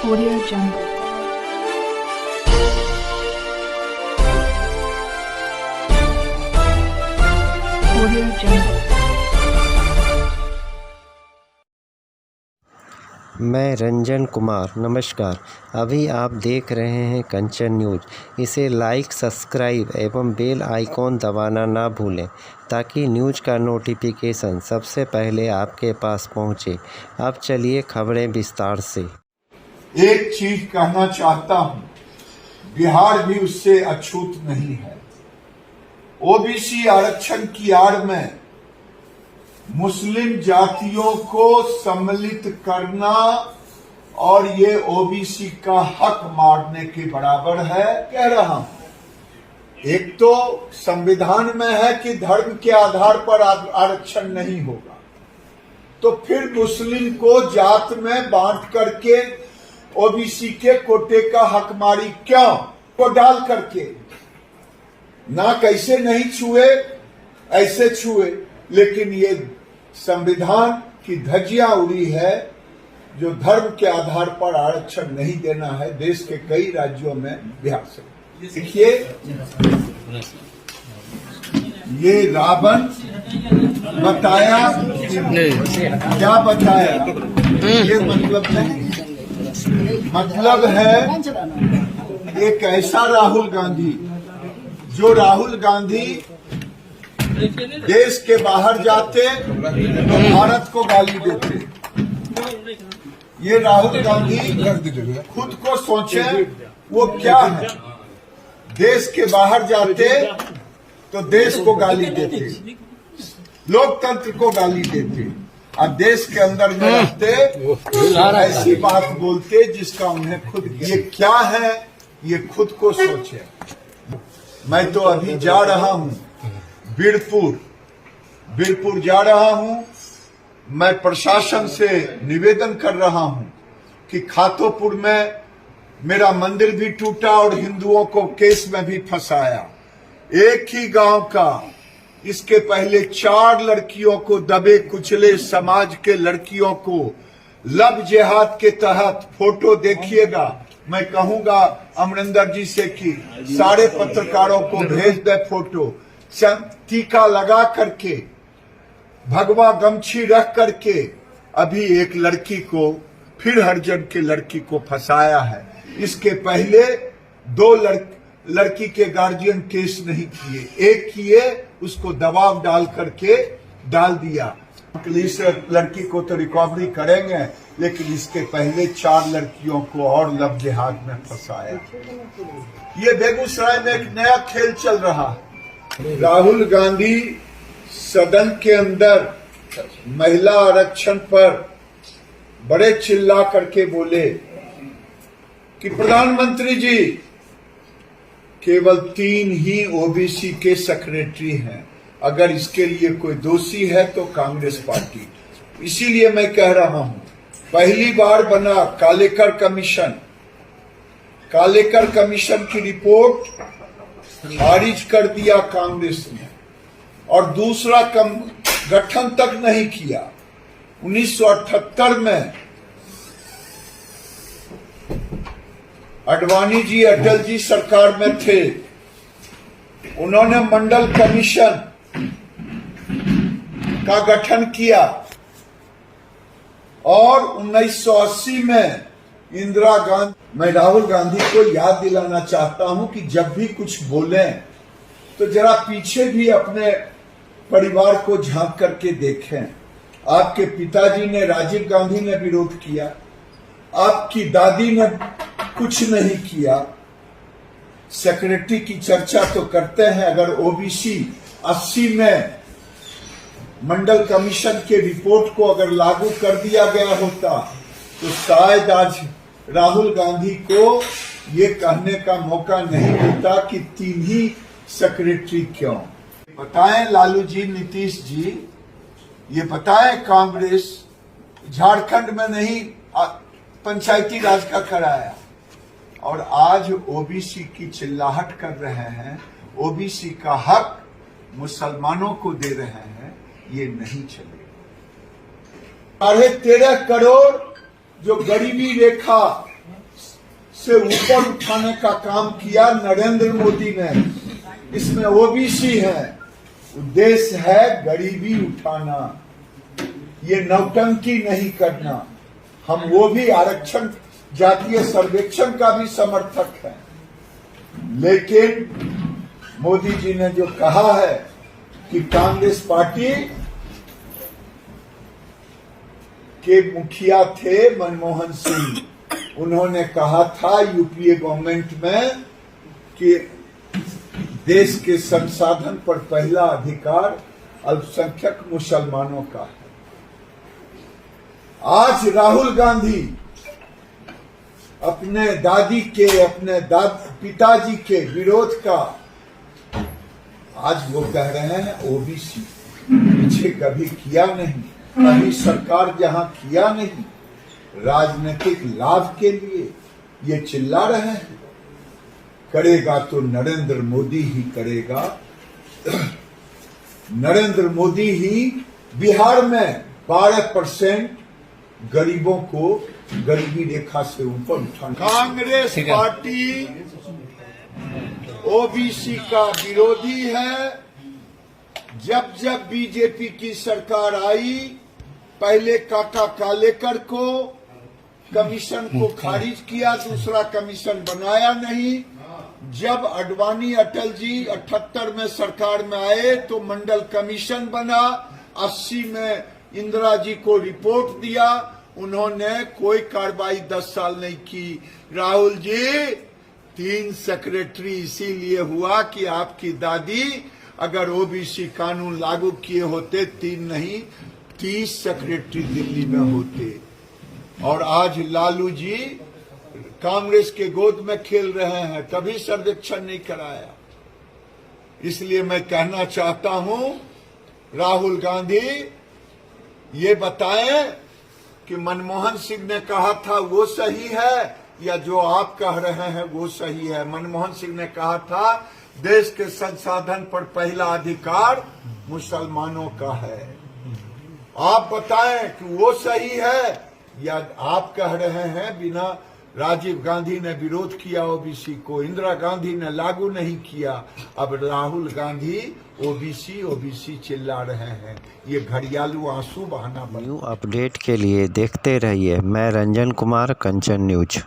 Audio Jungle. Audio Jungle. मैं रंजन कुमार, नमस्कार। अभी आप देख रहे हैं कंचन न्यूज़। इसे लाइक, सब्सक्राइब एवं बेल आइकॉन दबाना ना भूलें ताकि न्यूज़ का नोटिफिकेशन सबसे पहले आपके पास पहुंचे। अब चलिए खबरें विस्तार से। एक चीज कहना चाहता हूं, बिहार भी उससे अछूत नहीं है। ओबीसी आरक्षण की आड़ में मुस्लिम जातियों को सम्मिलित करना और ये ओबीसी का हक मारने के बराबर है, कह रहा हूं। एक तो संविधान में है कि धर्म के आधार पर आरक्षण नहीं होगा, तो फिर मुस्लिम को जात में बांट करके ओबीसी के कोटे का हक मारी क्यों? को डाल करके ना कैसे नहीं छुए, ऐसे छुए, लेकिन ये संविधान की धज्जियां उड़ी है जो धर्म के आधार पर आरक्षण नहीं देना है देश के कई राज्यों में, बिहार से। देखिए, ये रावण बताया, क्या बताया, ये मतलब नहीं, मतलब है एक ऐसा राहुल गांधी जो राहुल गांधी देश के बाहर जाते तो भारत को गाली देते। ये राहुल गांधी खुद को सोचे वो क्या है, देश के बाहर जाते तो देश को गाली देते, लोकतंत्र को गाली देते, अब देश के अंदर में रहते ऐसी बात बोलते जिसका उन्हें खुद, ये क्या है ये खुद को सोचे। मैं तो अभी जा रहा हूं बीरपुर जा रहा हूं। मैं प्रशासन से निवेदन कर रहा हूं कि खातोपुर में मेरा मंदिर भी टूटा और हिंदुओं को केस में भी फंसाया, एक ही गांव का। इसके पहले 4 लड़कियों को दबे कुचले समाज के लड़कियों को लव जिहाद के तहत, फोटो देखिएगा, मैं कहूंगा अमरिंदर जी से कि सारे पत्रकारों को भेज दे फोटो, टीका लगा करके, भगवा गमछी रख करके अभी एक लड़की को, फिर हरिजन के लड़की को फंसाया है। इसके पहले 2 लड़की के गार्जियन केस नहीं किए, एक किए, उसको दबाव डाल करके डाल दिया। पुलिस लड़की को तो रिकवरी करेंगे, लेकिन इसके पहले 4 लड़कियों को और लव जिहाद में फंसाया। ये बेगूसराय में एक नया खेल चल रहा है। राहुल गांधी सदन के अंदर महिला आरक्षण पर बड़े चिल्ला करके बोले कि प्रधानमंत्री जी, केवल 3 ही ओबीसी के सेक्रेटरी हैं, अगर इसके लिए कोई दोषी है तो कांग्रेस पार्टी। इसीलिए मैं कह रहा हूं, पहली बार बना कालेकर कमीशन की रिपोर्ट खारिज कर दिया कांग्रेस ने, और दूसरा गठन तक नहीं किया। 1978 में अडवाणी जी, अटल जी सरकार में थे, उन्होंने मंडल कमीशन का गठन किया, और 1980 में इंदिरा गांधी। मैं राहुल गांधी को याद दिलाना चाहता हूं कि जब भी कुछ बोलें तो जरा पीछे भी अपने परिवार को झांक करके देखें। आपके पिताजी ने, राजीव गांधी ने विरोध किया, आपकी दादी ने कुछ नहीं किया। सेक्रेटरी की चर्चा तो करते हैं, अगर ओबीसी 80 में मंडल कमीशन के रिपोर्ट को अगर लागू कर दिया गया होता तो शायद आज राहुल गांधी को ये कहने का मौका नहीं मिलता कि 3 ही सेक्रेटरी क्यों। बताएं लालू जी, नीतीश जी, ये बताएं कांग्रेस झारखंड में नहीं पंचायती राज का कराया, और आज ओबीसी की चिल्लाहट कर रहे हैं, ओबीसी का हक मुसलमानों को दे रहे हैं, ये नहीं चलेगा। 13.5 करोड़ जो गरीबी रेखा से ऊपर उठाने का काम किया नरेंद्र मोदी ने। इसमें ओबीसी है, उद्देश्य है गरीबी उठाना, ये नौटंकी नहीं करना। हम वो भी आरक्षण जातीय सर्वेक्षण का भी समर्थक है, लेकिन मोदी जी ने जो कहा है कि कांग्रेस पार्टी के मुखिया थे मनमोहन सिंह, उन्होंने कहा था यूपीए गवर्नमेंट में कि देश के संसाधन पर पहला अधिकार अल्पसंख्यक मुसलमानों का है। आज राहुल गांधी अपने दादी के, अपने पिताजी के विरोध का आज वो कह रहे हैं ओबीसी, पीछे कभी किया नहीं, कभी सरकार जहां किया नहीं, राजनीतिक लाभ के लिए ये चिल्ला रहे हैं। करेगा तो नरेंद्र मोदी ही करेगा। नरेंद्र मोदी ही बिहार में 12% गरीबों को गरीबी रेखा से ऊपर उठाना। कांग्रेस पार्टी ओबीसी का विरोधी है। जब जब बीजेपी की सरकार आई, पहले काका कालेकर को कमीशन को खारिज किया, दूसरा कमीशन बनाया नहीं। जब अडवाणी अटल जी 78 में सरकार में आए तो मंडल कमीशन बना। 80 में इंदिरा जी को रिपोर्ट दिया, उन्होंने कोई कार्रवाई 10 साल नहीं की। राहुल जी, 3 सेक्रेटरी इसीलिए हुआ कि आपकी दादी अगर ओबीसी कानून लागू किए होते 3 नहीं 30 सेक्रेटरी दिल्ली में होते। और आज लालू जी कांग्रेस के गोद में खेल रहे हैं, कभी सर्वेक्षण नहीं कराया। इसलिए मैं कहना चाहता हूं, राहुल गांधी ये बताएं कि मनमोहन सिंह ने कहा था वो सही है या जो आप कह रहे हैं वो सही है। मनमोहन सिंह ने कहा था देश के संसाधन पर पहला अधिकार मुसलमानों का है। आप बताएं कि वो सही है या आप कह रहे हैं बिना राजीव गांधी ने विरोध किया ओबीसी को, इंदिरा गांधी ने लागू नहीं किया, अब राहुल गांधी ओबीसी चिल्ला रहे हैं। ये घड़ियालू आंसू बहाना। न्यू अपडेट के लिए देखते रहिए मैं रंजन कुमार, कंचन न्यूज।